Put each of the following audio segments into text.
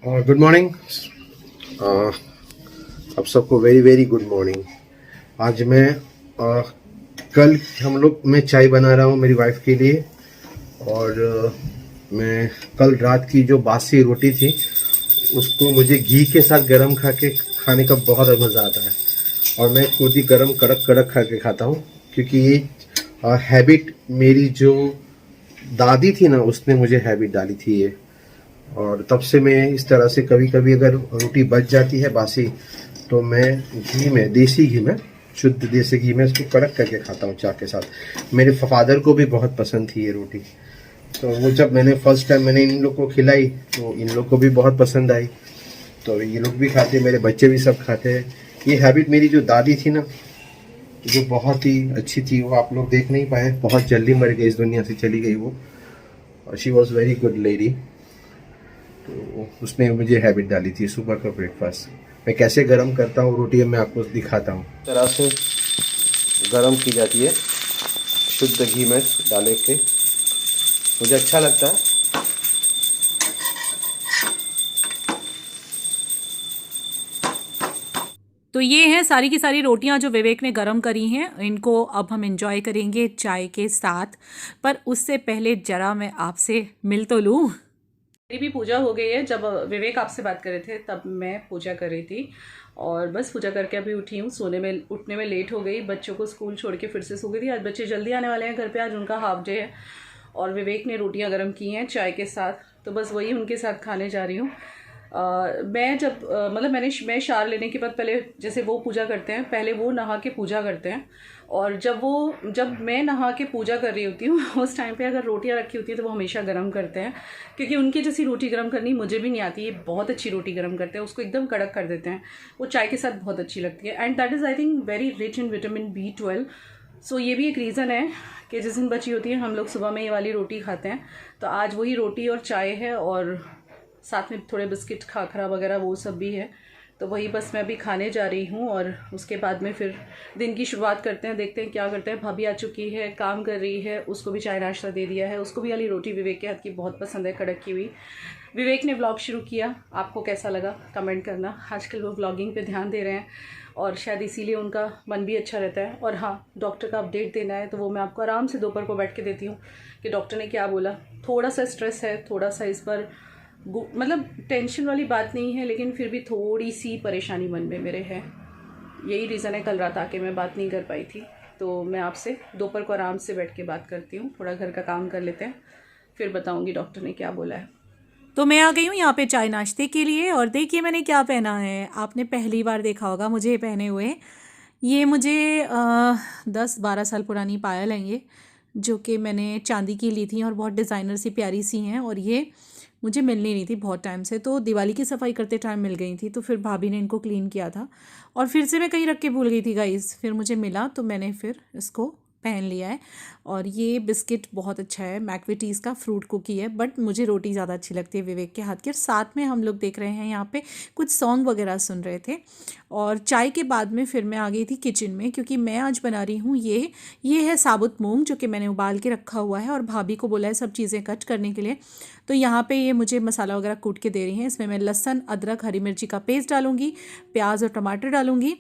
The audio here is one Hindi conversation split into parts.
Good morning. आप सबको वेरी वेरी गुड मॉर्निंग। आज मैं कल हम लोग मैं चाय बना रहा हूँ मेरी वाइफ के लिए। और मैं कल रात की जो बासी रोटी थी उसको मुझे घी के साथ गरम खाने का बहुत मज़ा आता है। और मैं खुद ही गरम कड़क कड़क खा के खाता हूँ, क्योंकि ये हैबिट मेरी जो दादी थी ना उसने मुझे हैबिट डाली थी ये। और तब से मैं इस तरह से कभी कभी अगर रोटी बच जाती है बासी तो मैं घी में, देसी घी में, शुद्ध देसी घी में इसको कड़क करके खाता हूँ चाय के साथ। मेरे फादर को भी बहुत पसंद थी ये रोटी, तो वो जब मैंने फर्स्ट टाइम मैंने इन लोग को खिलाई तो इन लोग को भी बहुत पसंद आई। तो ये लोग भी खाते, मेरे बच्चे भी सब खाते हैं। ये हैबिट मेरी जो दादी थी ना, जो बहुत ही अच्छी थी, वो आप लोग देख नहीं पाए, बहुत जल्दी मर गई, इस दुनिया से चली गई वो। और she was very good lady. तो उसने मुझे हैबिट डाली थी सुबह का ब्रेकफास्ट। मैं कैसे गरम करता हूँ रोटी मैं आपको दिखाता हूँ। तरह से गरम की जाती है शुद्ध घी में डाले के, मुझे अच्छा लगता है। तो ये हैं सारी की सारी रोटियां जो विवेक ने गरम करी हैं। इनको अब हम एंजॉय करेंगे चाय के साथ। पर उससे पहले जरा मैं आपसे मिल तो लूं। मेरी भी पूजा हो गई है। जब विवेक आपसे बात कर रहे थे तब मैं पूजा कर रही थी, और बस पूजा करके अभी उठी हूँ। उठने में लेट हो गई, बच्चों को स्कूल छोड़ के फिर से सो गई थी। आज बच्चे जल्दी आने वाले हैं घर पे, आज उनका हाफ डे है। और विवेक ने रोटियां गर्म की हैं चाय के साथ, तो बस वही उनके साथ खाने जा रही हूँ। मैं जब मतलब मैं शार लेने के बाद पहले जैसे वो पूजा करते हैं, पहले वो नहा के पूजा करते हैं। और जब मैं नहा के पूजा कर रही होती हूँ उस टाइम पे अगर रोटियां रखी होती है तो वो हमेशा गर्म करते हैं, क्योंकि उनकी जैसी रोटी गर्म करनी मुझे भी नहीं आती। ये बहुत अच्छी रोटी गर्म करते हैं, उसको एकदम कड़क कर देते हैं। वो चाय के साथ बहुत अच्छी लगती है, and that is I think very rich in vitamin B12। सो ये भी एक रीज़न है कि जिस दिन बची होती है हम लोग सुबह में ये वाली रोटी खाते हैं। तो आज वही रोटी और चाय है, और साथ में थोड़े बिस्किट खाखरा वगैरह वो सब भी है। तो वही बस मैं अभी खाने जा रही हूँ, और उसके बाद में फिर दिन की शुरुआत करते हैं, देखते हैं क्या करते हैं। भाभी आ चुकी है, काम कर रही है, उसको भी चाय नाश्ता दे दिया है। उसको भी वाली रोटी विवेक के हाथ की बहुत पसंद है, कड़क की हुई। विवेक ने व्लॉग शुरू किया, आपको कैसा लगा कमेंट करना। आजकल वो व्लॉगिंग पे ध्यान दे रहे हैं, और शायद इसीलिए उनका मन भी अच्छा रहता है। और हाँ, डॉक्टर का अपडेट देना है तो वो मैं आपको आराम से दोपहर को बैठ के देती हूँ कि डॉक्टर ने क्या बोला। थोड़ा सा स्ट्रेस है, थोड़ा सा इस पर मतलब टेंशन वाली बात नहीं है, लेकिन फिर भी थोड़ी सी परेशानी मन में मेरे है। यही रीज़न है कल रात आके मैं बात नहीं कर पाई थी। तो मैं आपसे दोपहर को आराम से बैठ के बात करती हूँ, थोड़ा घर का काम कर लेते हैं, फिर बताऊँगी डॉक्टर ने क्या बोला है। तो मैं आ गई हूँ यहाँ पे चाय नाश्ते के लिए, और देखिए मैंने क्या पहना है। आपने पहली बार देखा होगा मुझे ये पहने हुए। ये मुझे 10-12 साल पुरानी पायल है ये, जो कि मैंने चांदी की ली थी, और बहुत डिज़ाइनर सी प्यारी सी हैं। और ये मुझे मिलनी नहीं थी बहुत टाइम से, तो दिवाली की सफाई करते टाइम मिल गई थी। तो फिर भाभी ने इनको क्लीन किया था, और फिर से मैं कहीं रख के भूल गई थी गाइस। फिर मुझे मिला तो मैंने फिर इसको पहन लिया है। और ये बिस्किट बहुत अच्छा है, मैकविटीज़ का फ्रूट कुकी है, बट मुझे रोटी ज़्यादा अच्छी लगती है विवेक के हाथ की। और साथ में हम लोग देख रहे हैं यहाँ पे कुछ सॉन्ग वगैरह सुन रहे थे। और चाय के बाद में फिर मैं आ गई थी किचन में, क्योंकि मैं आज बना रही हूँ ये है साबुत मूंग, जो कि मैंने उबाल के रखा हुआ है, और भाभी को बोला है सब चीज़ें कट करने के लिए। तो यहाँ पे ये मुझे मसाला वगैरह कूट के दे रही हैं। इसमें मैं लहसुन, अदरक, हरी मिर्ची का पेस्ट डालूंगी, प्याज और टमाटर डालूंगी।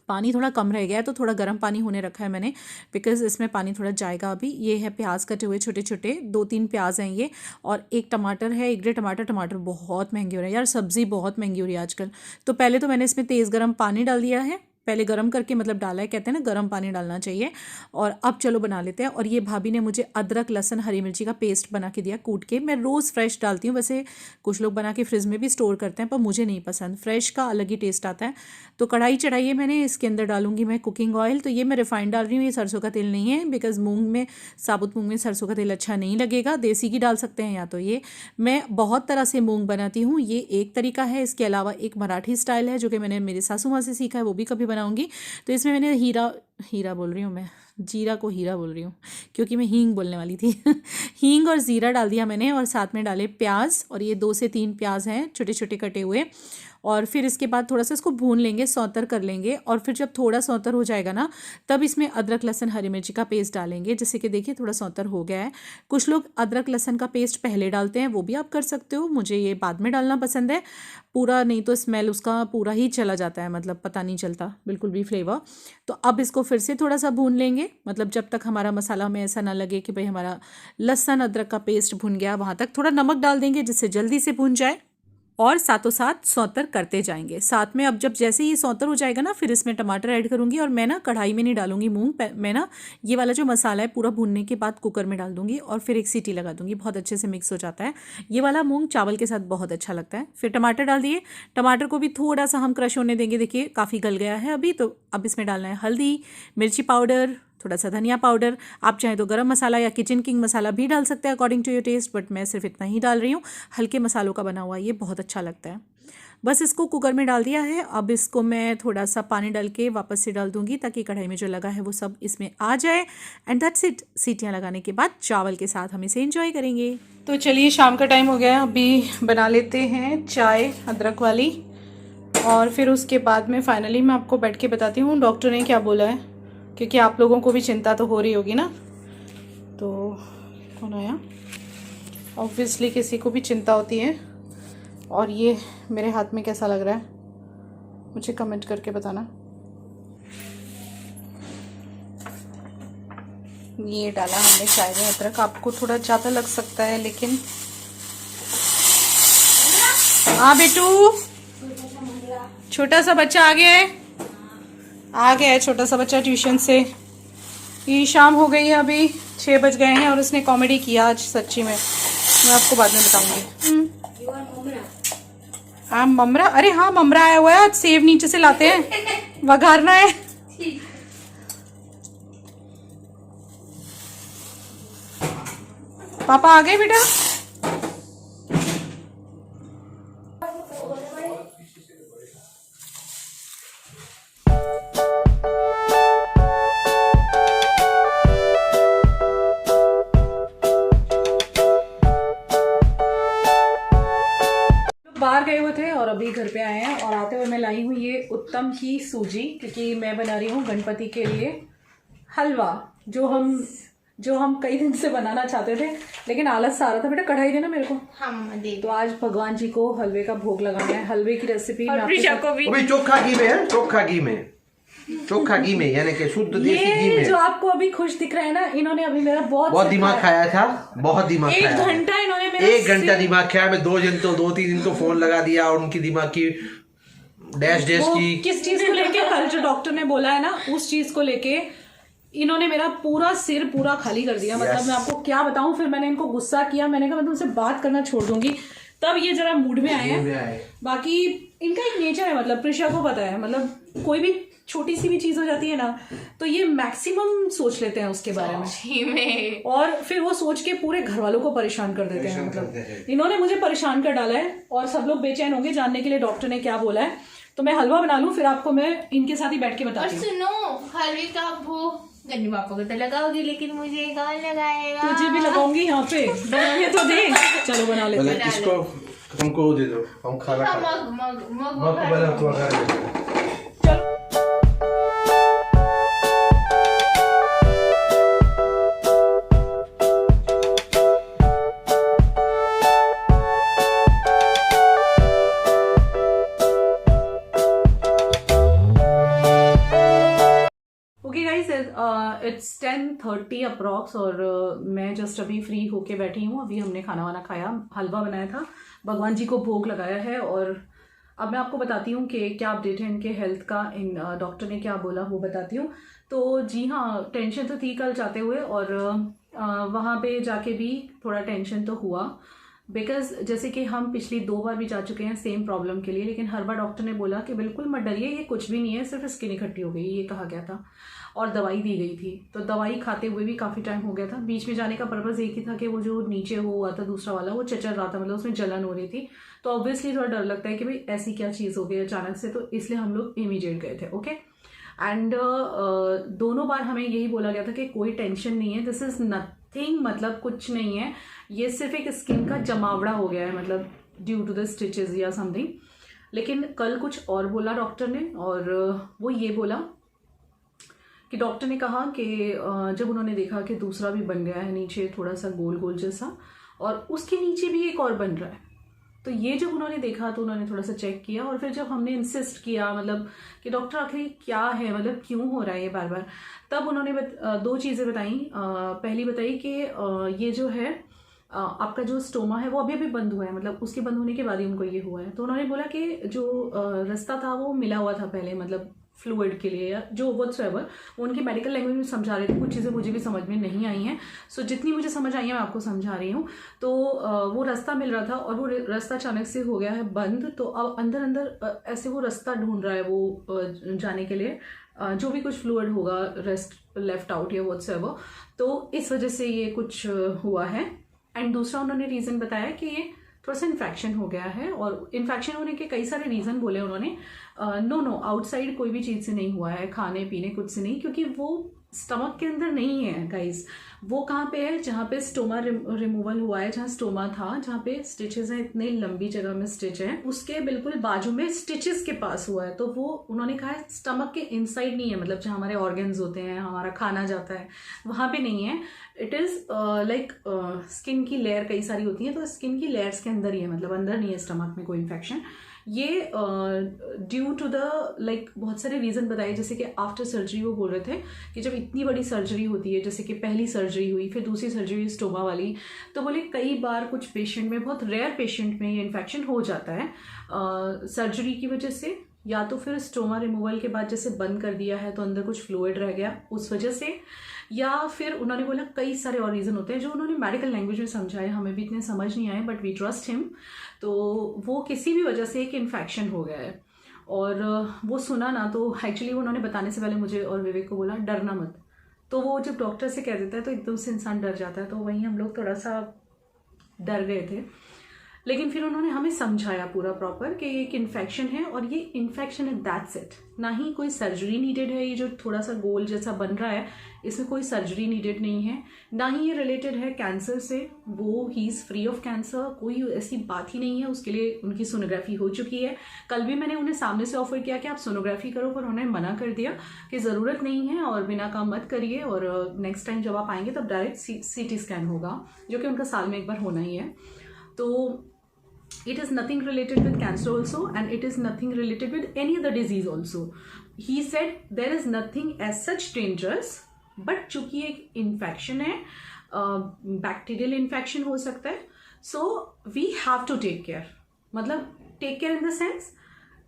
पानी थोड़ा कम रह गया है तो थोड़ा गर्म पानी होने रखा है मैंने, बिकॉज़ इसमें पानी थोड़ा जाएगा अभी। ये है प्याज कटे हुए छोटे छोटे, 2-3 प्याज हैं ये, और एक टमाटर है, 1 डेढ़ टमाटर। टमाटर बहुत महंगे हो रहे हैं यार, सब्ज़ी बहुत महंगी हो रही है आजकल। तो पहले तो मैंने इसमें तेज़ गर्म पानी डाल दिया है, पहले गर्म करके मतलब डाला है, कहते हैं ना गर्म पानी डालना चाहिए। और अब चलो बना लेते हैं। और ये भाभी ने मुझे अदरक, लहसुन, हरी मिर्ची का पेस्ट बना के दिया कूट के। मैं रोज़ फ्रेश डालती हूँ, वैसे कुछ लोग बना के फ्रिज में भी स्टोर करते हैं, पर मुझे नहीं पसंद, फ्रेश का अलग ही टेस्ट आता है। तो कढ़ाई चढ़ाई है मैंने, इसके अंदर डालूंगी मैं कुकिंग ऑयल। तो ये मैं रिफाइंड डाल रही हूँ, ये सरसों का तेल नहीं है, बिकॉज मूंग में, साबुत मूंग में सरसों का तेल अच्छा नहीं लगेगा। देसी घी डाल सकते हैं, या तो ये मैं बहुत तरह से मूंग बनाती हूँ, ये एक तरीका है। इसके अलावा एक मराठी स्टाइल है जो कि मैंने मेरी सासू माँ से सीखा है, वो भी कभी बनाऊंगी। तो इसमें मैंने हीरा बोल रही हूँ मैं, जीरा को हीरा बोल रही हूँ क्योंकि मैं हींग बोलने वाली थी। हींग और ज़ीरा डाल दिया मैंने और साथ में डाले प्याज, और ये 2 से 3 प्याज हैं छोटे छोटे कटे हुए। और फिर इसके बाद थोड़ा सा इसको भून लेंगे, सौंतर कर लेंगे, और फिर जब थोड़ा सौंतर हो जाएगा ना तब इसमें अदरक लहसुन हरी मिर्ची का पेस्ट डालेंगे। जैसे कि देखिए थोड़ा सौंतर हो गया है। कुछ लोग अदरक लहसुन का पेस्ट पहले डालते हैं, वो भी आप कर सकते हो, मुझे ये बाद में डालना पसंद है। पूरा नहीं तो स्मेल उसका पूरा ही चला जाता है, मतलब पता नहीं चलता बिल्कुल भी फ्लेवर। तो अब इसको फिर से थोड़ा सा भून लेंगे, मतलब जब तक हमारा मसाला में ऐसा ना लगे कि भाई हमारा लहसुन अदरक का पेस्ट भुन गया, वहाँ तक थोड़ा नमक डाल देंगे जिससे जल्दी से भुन जाए, और साथों साथ सौंतर करते जाएंगे। साथ में अब जब जैसे ही सौंतर हो जाएगा ना फिर इसमें टमाटर ऐड करूँगी, और मैं ना कढ़ाई में नहीं डालूंगी मूंग, मैं ना ये वाला जो मसाला है पूरा भूनने के बाद कुकर में डाल दूंगी और फिर एक सीटी लगा दूंगी, बहुत अच्छे से मिक्स हो जाता है। ये वाला मूंग चावल के साथ बहुत अच्छा लगता है। फिर टमाटर डाल दिए, टमाटर को भी थोड़ा सा हम क्रश होने देंगे, देखिए काफ़ी गल गया है अभी। तो अब इसमें डालना है हल्दी, मिर्ची पाउडर, थोड़ा सा धनिया पाउडर, आप चाहें तो गरम मसाला या किचन किंग मसाला भी डाल सकते हैं according to your taste, but मैं सिर्फ इतना ही डाल रही हूँ। हल्के मसालों का बना हुआ ये बहुत अच्छा लगता है। बस इसको कुकर में डाल दिया है। अब इसको मैं थोड़ा सा पानी डाल के वापस से डाल दूंगी ताकि कढ़ाई में जो लगा है वो सब इसमें आ जाए, एंड दैट्स इट। सीटियाँ लगाने के बाद चावल के साथ हम इसे एंजॉय करेंगे। तो चलिए शाम का टाइम हो गया है, अभी बना लेते हैं चाय अदरक वाली, और फिर उसके बाद में फाइनली मैं आपको बैठ के बताती हूँ डॉक्टर ने क्या बोला है, क्योंकि आप लोगों को भी चिंता तो हो रही होगी ना। तो कौन आया? ऑब्वियसली किसी को भी चिंता होती है। और ये मेरे हाथ में कैसा लग रहा है मुझे कमेंट करके बताना। ये डाला हमने चाय में अदरक, आपको थोड़ा ज़्यादा लग सकता है लेकिन। हाँ बेटू, छोटा सा बच्चा आ गया है छोटा सा बच्चा ट्यूशन से। ये शाम हो गई है, अभी 6 बज गए हैं, और उसने कॉमेडी किया आज सच्ची में, मैं आपको बाद में बताऊंगी। हाँ ममरा, अरे हाँ ममरा आया हुआ है आज, सेब नीचे से लाते हैं, वघारना है। पापा आ गए बेटा? बाहर गए हुए थे और अभी घर पे आए हैं, और आते हुए मैं लाई हूँ ये उत्तम की सूजी, क्योंकि मैं बना रही हूँ गणपति के लिए हलवा, जो हम कई दिन से बनाना चाहते थे लेकिन आलस सा आ रहा था। बेटा कढ़ाई देना मेरे को। हाँ दे। तो आज भगवान जी को हलवे का भोग लगाना है। हलवे की रेसिपी चोखा घी में यानी कि शुद्ध देसी घी में। जो आपको अभी खुश दिख रहा है ना, इन्होंने अभी मेरा बहुत दिमाग खाया था, बहुत दिमाग खाया। 1 घंटा इन्होंने मेरा 1 घंटा दिमाग खाया। मैं 2-3 दिन तो फोन लगा दिया, और उनकी दिमाग की डैश की किस चीज को लेके कल जो डॉक्टर ने बोला है ना, उस चीज को लेके इन्होंने मेरा पूरा सिर पूरा खाली कर दिया। मतलब मैं आपको क्या बताऊं। फिर मैंने इनको गुस्सा किया, मैंने कहा मैं तुमसे बात करना छोड़ दूंगी, तब ये जरा मूड में आए हैं। बाकी इनका एक नेचर है, मतलब प्रिशा को पता है, मतलब कोई भी छोटी सी भी चीज हो जाती है ना तो ये मैक्सिमम सोच लेते हैं उसके बारे में, और फिर वो सोच के पूरे घर वालों को परेशान कर देते हैं। मतलब इन्होंने मुझे परेशान कर डाला है, और सब लोग बेचैन होंगे जानने के लिए डॉक्टर ने क्या बोला है। तो मैं हलवा बना लूं, फिर आपको मैं इनके साथ ही बैठ के बताती हूँ। सुनो, हलवे का वो गन्नू पापा को तो लगाओगी, लेकिन मुझे कौन लगाएगा? तुझे भी लगाऊंगी यहाँ पे, बनाने तो दे। चलो बना लेते हैं। इसको हमको दे दो, हम खाना चलो। इट्स 10:30 अप्रॉक्स, और मैं जस्ट अभी फ्री होके बैठी हूँ। अभी हमने खाना वाना खाया, हलवा बनाया था, भगवान जी को भोग लगाया है, और अब मैं आपको बताती हूँ कि क्या अपडेट है इनके हेल्थ का, इन डॉक्टर ने क्या बोला वो बताती हूँ। तो जी हाँ, टेंशन तो थी कल जाते हुए, और वहाँ पे जाके भी थोड़ा टेंशन तो हुआ, बिकॉज जैसे कि हम पिछली 2 बार भी जा चुके हैं सेम प्रॉब्लम के लिए, लेकिन हर बार डॉक्टर ने बोला कि बिल्कुल मत डरिए, ये कुछ भी नहीं है, सिर्फ स्किन इकट्ठी हो गई, ये कहा गया था, और दवाई दी गई थी। तो दवाई खाते हुए भी काफ़ी टाइम हो गया था। बीच में जाने का पर्पज़ एक ही था कि वो जो नीचे हुआ था दूसरा वाला, वो चचर रहा था, मतलब उसमें जलन हो रही थी। तो ऑब्वियसली थोड़ा डर लगता है कि भाई ऐसी क्या चीज़ हो गई अचानक से, तो इसलिए हम लोग इमीडिएट गए थे। ओके, एंड दोनों बार हमें यही बोला गया था कि कोई टेंशन नहीं है, दिस इज नथिंग, मतलब कुछ नहीं है, ये सिर्फ एक स्किन का जमावड़ा हो गया है, मतलब ड्यू टू द स्टिचेस या समथिंग। लेकिन कल कुछ और बोला डॉक्टर ने, और वो ये बोला कि डॉक्टर ने कहा कि जब उन्होंने देखा कि दूसरा भी बन गया है नीचे थोड़ा सा गोल गोल जैसा, और उसके नीचे भी एक और बन रहा है, तो ये जब उन्होंने देखा तो उन्होंने थोड़ा सा चेक किया, और फिर जब हमने इंसिस्ट किया मतलब कि डॉक्टर आखिर क्या है, मतलब क्यों हो रहा है ये बार बार, तब उन्होंने दो चीज़ें बताई। पहली बताई कि ये जो है आपका जो स्टोमा है वो अभी अभी बंद हुआ है, मतलब उसके बंद होने के बाद ही उनको ये हुआ है। तो उन्होंने बोला कि जो रास्ता था वो मिला हुआ था पहले, मतलब फ्लूइड के लिए या जो व्हाट्सएवर, वो उनकी मेडिकल लैंग्वेज में समझा रहे थे, कुछ चीज़ें मुझे भी समझ में नहीं आई हैं, सो जितनी मुझे समझ आई है मैं आपको समझा रही हूँ। तो वो रास्ता मिल रहा था और वो रास्ता अचानक से हो गया है बंद, तो अब अंदर अंदर ऐसे वो रास्ता ढूंढ रहा है वो जाने के लिए, जो भी कुछ फ्लूइड होगा रेस्ट लेफ्ट आउट या व्हाट्सएवर, तो इस वजह से ये कुछ हुआ है। एंड दूसरा उन्होंने रीज़न बताया कि ये थोड़ा सा इन्फेक्शन हो गया है, और इन्फेक्शन होने के कई सारे रीज़न बोले उन्होंने। नो आउटसाइड कोई भी चीज़ से नहीं हुआ है, खाने पीने कुछ से नहीं, क्योंकि वो स्टमक के अंदर नहीं है गाइस, वो कहाँ पे है, जहाँ पे स्टोमा रिमूवल हुआ है, जहाँ स्टोमा था, जहाँ पे स्टिचेस हैं, इतने लंबी जगह में स्टिच है, उसके बिल्कुल बाजू में स्टिचेस के पास हुआ है। तो वो उन्होंने कहा है स्टमक के इनसाइड नहीं है, मतलब जहाँ हमारे ऑर्गन्स होते हैं, हमारा खाना जाता है, वहाँ पे नहीं है। इट इज़ लाइक स्किन की लेयर कई सारी होती हैं, तो स्किन की लेयर्स के अंदर ही है, मतलब अंदर नहीं है स्टमक में कोई इन्फेक्शन। ये ड्यू टू द लाइक बहुत सारे रीज़न बताए, जैसे कि आफ्टर सर्जरी वो बोल रहे थे कि जब इतनी बड़ी सर्जरी होती है, जैसे कि पहली सर्जरी हुई, फिर दूसरी सर्जरी हुई स्टोमा वाली, तो बोले कई बार कुछ पेशेंट में, बहुत रेयर पेशेंट में ये इन्फेक्शन हो जाता है सर्जरी की वजह से, या तो फिर स्टोमा रिमूवल के बाद जैसे बंद कर दिया है तो अंदर कुछ फ्लूइड रह गया उस वजह से, या फिर उन्होंने बोला कई सारे और रीज़न होते हैं जो उन्होंने मेडिकल लैंग्वेज में समझाए, हमें भी इतने समझ नहीं आए, बट वी ट्रस्ट हिम। तो वो किसी भी वजह से एक इन्फेक्शन हो गया है, और वो सुना ना, तो एक्चुअली उन्होंने बताने से पहले मुझे और विवेक को बोला डरना मत, तो वो जब डॉक्टर से कह देता है तो एकदम से इंसान डर जाता है, तो वहीं हम लोग थोड़ा सा डर गए थे। लेकिन फिर उन्होंने हमें समझाया पूरा प्रॉपर कि ये एक इन्फेक्शन है, और ये इन्फेक्शन है, दैट्स इट, ना ही कोई सर्जरी नीडेड है। ये जो थोड़ा सा गोल जैसा बन रहा है इसमें कोई सर्जरी नीडेड नहीं है, ना ही ये रिलेटेड है कैंसर से, वो he is free of cancer, कोई ऐसी बात ही नहीं है। उसके लिए उनकी सोनोग्राफी हो चुकी है, कल भी मैंने उन्हें सामने से ऑफर किया कि आप सोनोग्राफी करो, पर उन्होंने मना कर दिया कि ज़रूरत नहीं है और बिना काम मत करिए, और नेक्स्ट टाइम जब आप आएंगे तब डायरेक्ट CT स्कैन होगा, जो कि उनका साल में एक बार होना ही है। तो it is nothing related with cancer also, and it is nothing related with any other disease also. He said there is nothing as such dangerous, but चूंकि एक इन्फेक्शन है, बैक्टीरियल इन्फेक्शन हो सकता है, so we have to take care, मतलब take care in the sense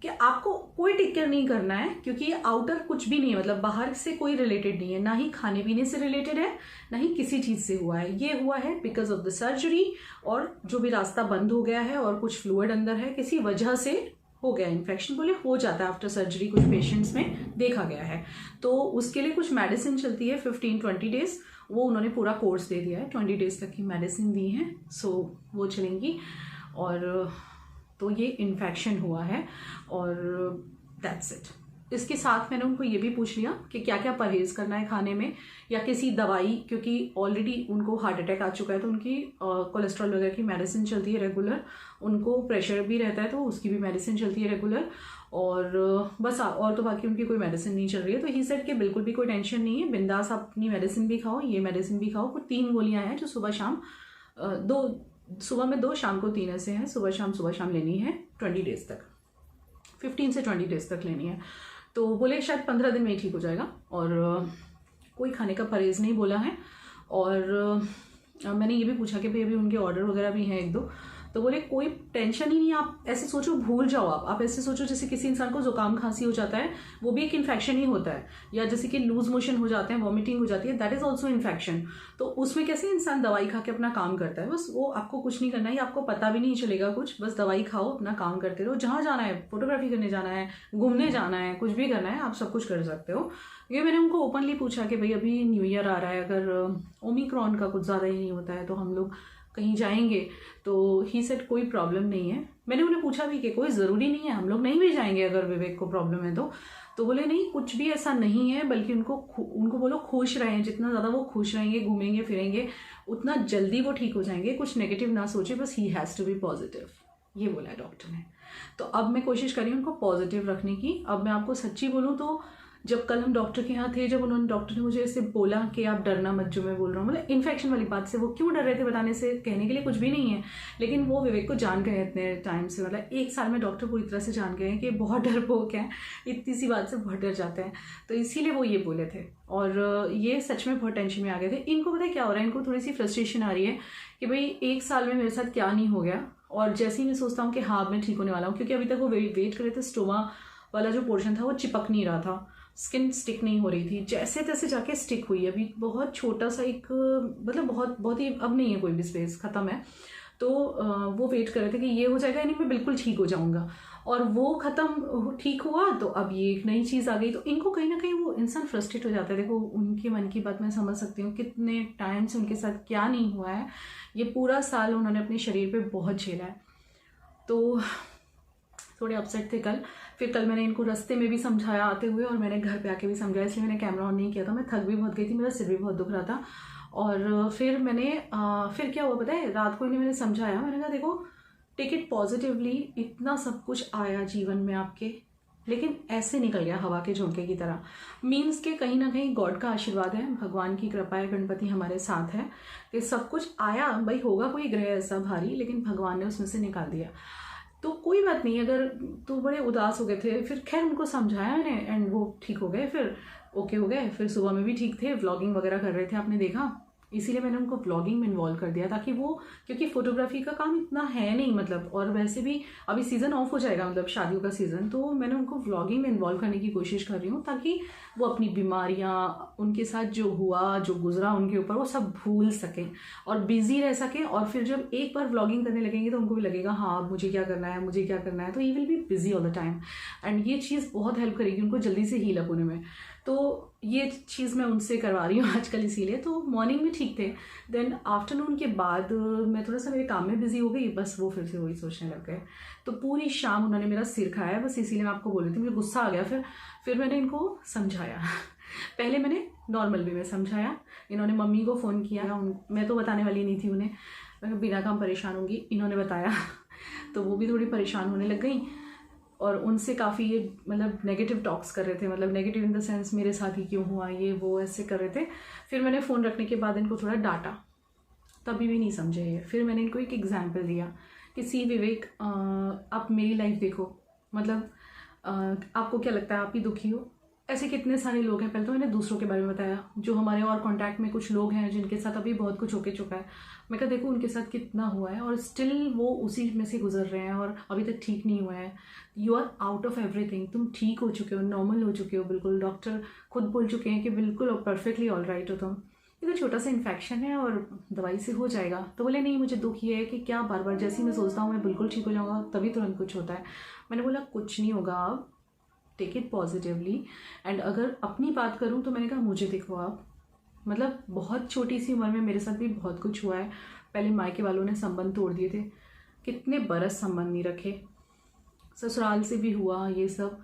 कि आपको कोई टेक केयर नहीं करना है, क्योंकि ये आउटर कुछ भी नहीं है, मतलब बाहर से कोई रिलेटेड नहीं है, ना ही खाने पीने से रिलेटेड है, ना ही किसी चीज़ से हुआ है। ये हुआ है बिकॉज ऑफ द सर्जरी, और जो भी रास्ता बंद हो गया है और कुछ फ्लूइड अंदर है, किसी वजह से हो गया इन्फेक्शन। बोले हो जाता है आफ्टर सर्जरी, कुछ पेशेंट्स में देखा गया है, तो उसके लिए कुछ मेडिसिन चलती है 15-20 डेज, वो उन्होंने पूरा कोर्स दे दिया है, 20 डेज तक की मेडिसिन दी है, सो वो चलेंगी। और तो ये इन्फेक्शन हुआ है, और दैट्स इट। इसके साथ मैंने उनको ये भी पूछ लिया कि क्या क्या परहेज़ करना है खाने में, या किसी दवाई, क्योंकि ऑलरेडी उनको हार्ट अटैक आ चुका है, तो उनकी कोलेस्ट्रॉल वगैरह की मेडिसिन चलती है रेगुलर, उनको प्रेशर भी रहता है तो उसकी भी मेडिसिन चलती है रेगुलर, और बस और तो बाकी उनकी कोई मेडिसिन नहीं चल रही है। तो ही सेड कि बिल्कुल भी कोई टेंशन नहीं है, बिंदास आप अपनी मेडिसिन भी खाओ, ये मेडिसिन भी खाओ। कुछ 3 गोलियाँ हैं जो सुबह शाम 2, सुबह में 2, शाम को 3 ऐसे हैं, सुबह शाम लेनी है 20 डेज तक, 15 से 20 डेज तक लेनी है। तो बोले शायद 15 दिन में ही ठीक हो जाएगा, और कोई खाने का परहेज़ नहीं बोला है। और मैंने ये भी पूछा कि भाई अभी उनके ऑर्डर वगैरह भी हैं 1-2, तो बोले कोई टेंशन ही नहीं, आप ऐसे सोचो, भूल जाओ, आप ऐसे सोचो जैसे किसी इंसान को जुकाम खांसी हो जाता है, वो भी एक इन्फेक्शन ही होता है, या जैसे कि लूज मोशन हो जाते हैं, वॉमिटिंग हो जाती है, दैट इज ऑल्सो इन्फेक्शन। तो उसमें कैसे इंसान दवाई खा के अपना काम करता है, बस वो आपको कुछ नहीं करना है, आपको पता भी नहीं चलेगा कुछ, बस दवाई खाओ, अपना काम करते रहो, जहाँ जाना है, फोटोग्राफी करने जाना है, घूमने जाना है, कुछ भी करना है, आप सब कुछ कर सकते हो। ये मैंने उनको ओपनली पूछा कि भाई अभी न्यू ईयर आ रहा है, अगर ओमिक्रॉन का कुछ ज़्यादा ही नहीं होता है तो हम लोग कहीं जाएंगे, तो ही सेड कोई प्रॉब्लम नहीं है। मैंने उन्हें पूछा भी कि कोई ज़रूरी नहीं है, हम लोग नहीं भी जाएंगे अगर विवेक को प्रॉब्लम है तो बोले नहीं, कुछ भी ऐसा नहीं है, बल्कि उनको बोलो खुश रहें, जितना ज़्यादा वो खुश रहेंगे, घूमेंगे फिरेंगे, उतना जल्दी वो ठीक हो जाएंगे। कुछ नेगेटिव ना सोचे, बस he has to be positive, ये बोला है डॉक्टर ने। तो अब मैं कोशिश कर रही हूँ उनको पॉजिटिव रखने की। अब मैं आपको सच्ची बोलूँ तो जब कल हम डॉक्टर के यहाँ थे, जब डॉक्टर ने मुझे ऐसे बोला कि आप डरना मत, जो मैं बोल रहा हूँ, मतलब इन्फेक्शन वाली बात से वो क्यों डर रहे थे बताने से, कहने के लिए कुछ भी नहीं है, लेकिन वो विवेक को जान गए इतने टाइम से, मतलब 1 साल में डॉक्टर पूरी तरह से जान गए हैं कि बहुत डरपोक है, इतनी सी बात से बहुत डर जाते हैं, तो इसीलिए वो ये बोले थे। और ये सच में बहुत टेंशन में आ गए थे। इनको पता है क्या हो रहा है, इनको थोड़ी सी फ्रस्ट्रेशन आ रही है कि भाई 1 साल में मेरे साथ क्या नहीं हो गया, और जैसे ही मैं सोचता हूँ कि हाँ मैं ठीक होने वाला हूँ, क्योंकि अभी तक वो वेट कर रहे थे, स्टोमा वाला जो पोर्शन था वो चिपक नहीं रहा था, स्किन स्टिक नहीं हो रही थी, जैसे तैसे जाके स्टिक हुई। अभी बहुत छोटा सा एक, मतलब बहुत ही अब नहीं है कोई भी स्पेस, खत्म है। तो वो वेट कर रहे थे कि ये हो जाएगा यानी मैं बिल्कुल ठीक हो जाऊंगा, और वो खत्म, ठीक हुआ, तो अब ये एक नई चीज़ आ गई। तो इनको कहीं ना कहीं वो इंसान फ्रस्ट्रेट हो जाता है। देखो उनके मन की बात मैं समझ सकती हूँ, कितने टाइम से उनके साथ क्या नहीं हुआ है, ये पूरा साल उन्होंने अपने शरीर पे बहुत झेला है, तो थोड़े अपसेट थे कल। फिर कल मैंने इनको रास्ते में भी समझाया आते हुए, और मैंने घर पे आके भी समझाया, इसलिए मैंने कैमरा ऑन नहीं किया था, मैं थक भी बहुत गई थी, मेरा सिर भी बहुत दुख रहा था। और फिर मैंने फिर क्या हुआ पता है, रात को इन्हें मैंने समझाया, मैंने कहा देखो टेक इट पॉजिटिवली, इतना सब कुछ आया जीवन में आपके, लेकिन ऐसे निकल गया हवा के झोंके की तरह, मीन्स के कहीं ना कहीं गॉड का आशीर्वाद है, भगवान की कृपा है, गणपति हमारे साथ है, कि सब कुछ आया। भाई होगा कोई ग्रह ऐसा भारी, लेकिन भगवान ने उसमें से निकाल दिया, तो कोई बात नहीं। अगर तो बड़े उदास हो गए थे, फिर खैर उनको समझाया मैंने, एंड वो ठीक हो गए, फिर ओके हो गए। फिर सुबह में भी ठीक थे, व्लॉगिंग वगैरह कर रहे थे, आपने देखा, इसीलिए मैंने उनको व्लॉगिंग में इन्वॉल्व कर दिया, ताकि वो, क्योंकि फोटोग्राफी का काम इतना है नहीं, मतलब, और वैसे भी अभी सीज़न ऑफ हो जाएगा, मतलब शादियों का सीज़न, तो मैंने उनको व्लॉगिंग में इन्वॉल्व करने की कोशिश कर रही हूँ, ताकि वो अपनी बीमारियाँ, उनके साथ जो हुआ, जो गुजरा उनके ऊपर, वो सब भूल सकें और बिजी रह सकें। और फिर जब एक बार व्लॉगिंग करने लगेंगे तो उनको भी लगेगा हाँ मुझे क्या करना है, मुझे क्या करना है, तो he will be busy all the time, and ये चीज़ बहुत हेल्प करेगी उनको जल्दी से हील अप होने में। तो ये चीज़ मैं उनसे करवा रही हूँ आजकल, इसीलिए। तो मॉर्निंग में ठीक थे, देन आफ्टरनून के बाद मैं थोड़ा सा मेरे काम में बिजी हो गई, बस वो फिर से वही सोचने लग गए। तो पूरी शाम उन्होंने मेरा सिर खाया, बस इसीलिए मैं आपको बोल रही थी, मुझे गुस्सा आ गया। फिर मैंने इनको समझाया पहले मैंने नॉर्मल वे में समझाया, इन्होंने मम्मी को फ़ोन किया, मैं तो बताने वाली नहीं थी उन्हें, मैं बिना काम परेशान होंगी, इन्होंने बताया तो वो भी थोड़ी परेशान होने लग गई, और उनसे काफ़ी ये मतलब नेगेटिव टॉक्स कर रहे थे, मतलब नेगेटिव इन द सेंस मेरे साथ ही क्यों हुआ, ये वो ऐसे कर रहे थे। फिर मैंने फ़ोन रखने के बाद इनको थोड़ा डांटा, तभी भी नहीं समझे ये। फिर मैंने इनको एक एग्जाम्पल दिया कि सी विवेक, आप मेरी लाइफ देखो, मतलब आपको क्या लगता है आप ही दुखी हो, ऐसे कितने सारे लोग हैं। पहले तो मैंने दूसरों के बारे में बताया, जो हमारे और कांटेक्ट में कुछ लोग हैं जिनके साथ अभी बहुत कुछ होके चुका है, मैं कहा देखो उनके साथ कितना हुआ है, और स्टिल वो उसी में से गुजर रहे हैं और अभी तक ठीक नहीं हुआ है। You are out of everything, तुम ठीक हो चुके हो, नॉर्मल हो चुके हो बिल्कुल, डॉक्टर खुद बोल चुके हैं कि बिल्कुल परफेक्टली ऑल राइट हो तुम, ये तो छोटा सा इन्फेक्शन है और दवाई से हो जाएगा। तो बोले नहीं, मुझे दुख ये है कि क्या बार बार जैसे ही मैं सोचता हूँ मैं बिल्कुल ठीक हो जाऊँगा, तभी तुरंत कुछ होता है। मैंने बोला कुछ नहीं होगा, आप टेक इट पॉजिटिवली। एंड अगर अपनी बात करूं तो मैंने कहा मुझे देखो आप, मतलब बहुत छोटी सी उम्र में मेरे साथ भी बहुत कुछ हुआ है। पहले मायके वालों ने संबंध तोड़ दिए थे, कितने बरस संबंध नहीं रखे, ससुराल से भी हुआ ये सब,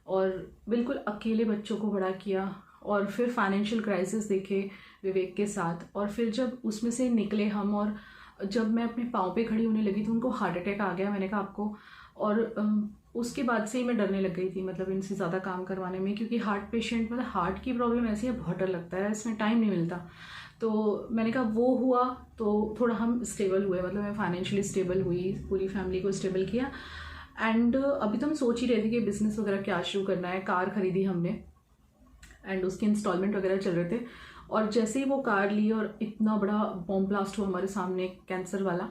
और बिल्कुल अकेले बच्चों को बड़ा किया, और फिर फाइनेंशियल क्राइसिस देखे विवेक के साथ, और फिर जब उसमें से निकले हम, और जब मैं अपने पाँव पे खड़ी होने लगी तो उनको हार्ट अटैक आ गया, मैंने कहा आपको, और उसके बाद से ही मैं डरने लग गई थी, मतलब इनसे ज़्यादा काम करवाने में, क्योंकि हार्ट पेशेंट, मतलब हार्ट की प्रॉब्लम ऐसी है, बहुत डर लगता है, इसमें टाइम नहीं मिलता। तो मैंने कहा वो हुआ तो थोड़ा हम स्टेबल हुए, मतलब मैं फाइनेंशियली स्टेबल हुई, पूरी फैमिली को स्टेबल किया। एंड अभी तो हम सोच ही रहे थे कि बिज़नेस वगैरह क्या शुरू करना है, कार खरीदी हमने, एंड उसके इंस्टॉलमेंट वगैरह चल रहे थे, और जैसे ही वो कार ली और इतना बड़ा बॉम्ब ब्लास्ट हुआ हमारे सामने कैंसर वाला,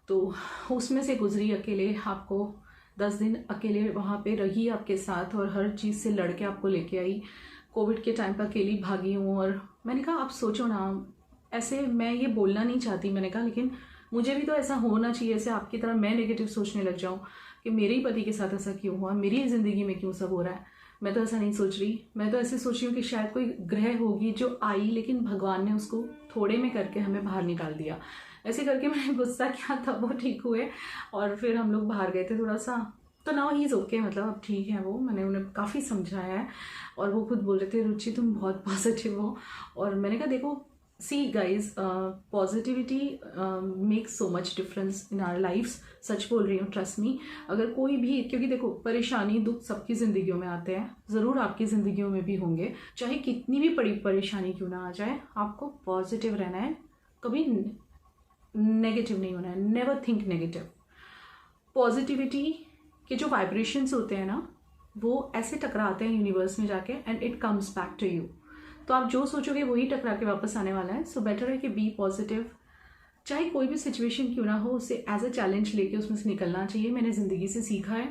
तो उसमें से गुजरी अकेले, आपको 10 दिन अकेले वहाँ पे रही आपके साथ, और हर चीज़ से लड़ के आपको लेके आई। कोविड के टाइम पर अकेली भागी हूँ, और मैंने कहा आप सोचो ना, ऐसे मैं ये बोलना नहीं चाहती, मैंने कहा लेकिन मुझे भी तो ऐसा होना चाहिए, ऐसे आपकी तरह मैं नेगेटिव सोचने लग जाऊँ कि मेरे ही पति के साथ ऐसा क्यों हुआ, मेरी ज़िंदगी में क्यों सब हो रहा है। मैं तो ऐसा नहीं सोच रही, मैं तो ऐसे सोच रही हूँ कि शायद कोई ग्रह होगी जो आई, लेकिन भगवान ने उसको थोड़े में करके हमें बाहर निकाल दिया। ऐसे करके मैंने गुस्सा किया था, वो ठीक हुए और फिर हम लोग बाहर गए थे थोड़ा सा, तो नाउ ही इज़ ओके, मतलब अब ठीक है वो। मैंने उन्हें काफ़ी समझाया है और वो खुद बोल रहे थे रुचि तुम बहुत पॉजिटिव हो। और मैंने कहा देखो see guys, positivity makes so much difference in our lifes. सच बोल रही हूँ, ट्रस्ट मी। अगर कोई भी, क्योंकि देखो परेशानी दुख सबकी ज़िंदगियों में आते हैं, ज़रूर आपकी ज़िंदगियों में भी होंगे, चाहे कितनी भी बड़ी परेशानी क्यों ना आ जाए, आपको पॉजिटिव रहना है, कभी नेगेटिव नहीं होना है। Never think negative. पॉजिटिविटी के जो वाइब्रेशंस होते हैं ना, वो ऐसे टकराते हैं यूनिवर्स में जाके and it comes back to you. तो आप जो सोचोगे वही टकरा के वापस आने वाला है। सो बेटर है कि बी पॉजिटिव। चाहे कोई भी सिचुएशन क्यों ना हो, उसे एज अ चैलेंज लेके उसमें से निकलना चाहिए। मैंने ज़िंदगी से सीखा है,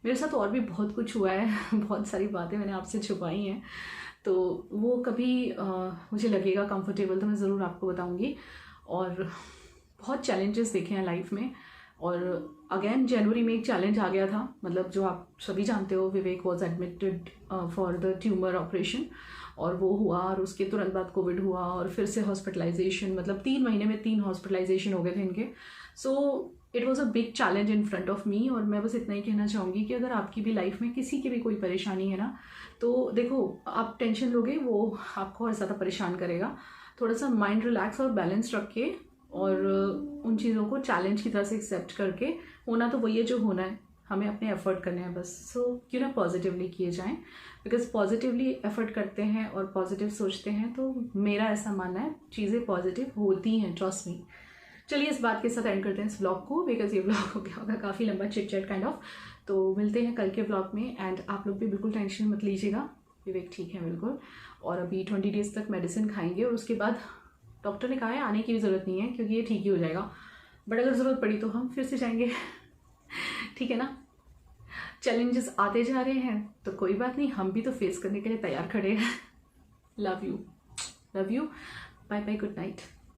मेरे साथ और भी बहुत कुछ हुआ है बहुत सारी बातें मैंने आपसे छुपाई हैं, तो वो कभी मुझे लगेगा कंफर्टेबल तो मैं ज़रूर आपको बताऊंगी। और बहुत चैलेंजेस देखे हैं लाइफ में। और अगेन जनवरी में एक चैलेंज आ गया था, मतलब जो आप सभी जानते हो, Vivek was admitted for the tumour operation, और वो हुआ और उसके तुरंत बाद कोविड हुआ और फिर से हॉस्पिटलाइजेशन, मतलब 3 महीने में 3 हॉस्पिटलाइजेशन हो गए थे इनके। So it was a big challenge in front of me. और मैं बस इतना ही कहना चाहूँगी कि अगर आपकी भी लाइफ में किसी की भी कोई परेशानी है ना, तो देखो आप टेंशन लोगे वो आपको और ज़्यादा परेशान करेगा। थोड़ा सा माइंड रिलैक्स और बैलेंस रख के और उन चीज़ों को चैलेंज की तरह से एक्सेप्ट करके, होना तो वही है जो होना है, हमें अपने एफर्ट करने हैं बस। सो क्यों ना पॉजिटिवली किए जाएं, बिकॉज पॉजिटिवली एफर्ट करते हैं और पॉजिटिव सोचते हैं तो मेरा ऐसा मानना है चीज़ें पॉजिटिव होती हैं, ट्रस्ट मी। चलिए इस बात के साथ एंड करते हैं इस ब्लॉग को, बिकॉज ये ब्लॉग हो गया होगा काफ़ी लंबा, चिट चैट काइंड ऑफ। तो मिलते हैं कल के ब्लॉग में एंड आप लोग भी बिल्कुल टेंशन मत लीजिएगा, विवेक ठीक है बिल्कुल। और अभी 20 डेज तक मेडिसिन खाएंगे और उसके बाद डॉक्टर ने कहा है आने की भी ज़रूरत नहीं है क्योंकि ये ठीक ही हो जाएगा, बट अगर ज़रूरत पड़ी तो हम फिर से जाएंगे ठीक है ना। चैलेंजेस आते जा रहे हैं तो कोई बात नहीं, हम भी तो फेस करने के लिए तैयार खड़े हैं। Love you, bye bye, good night.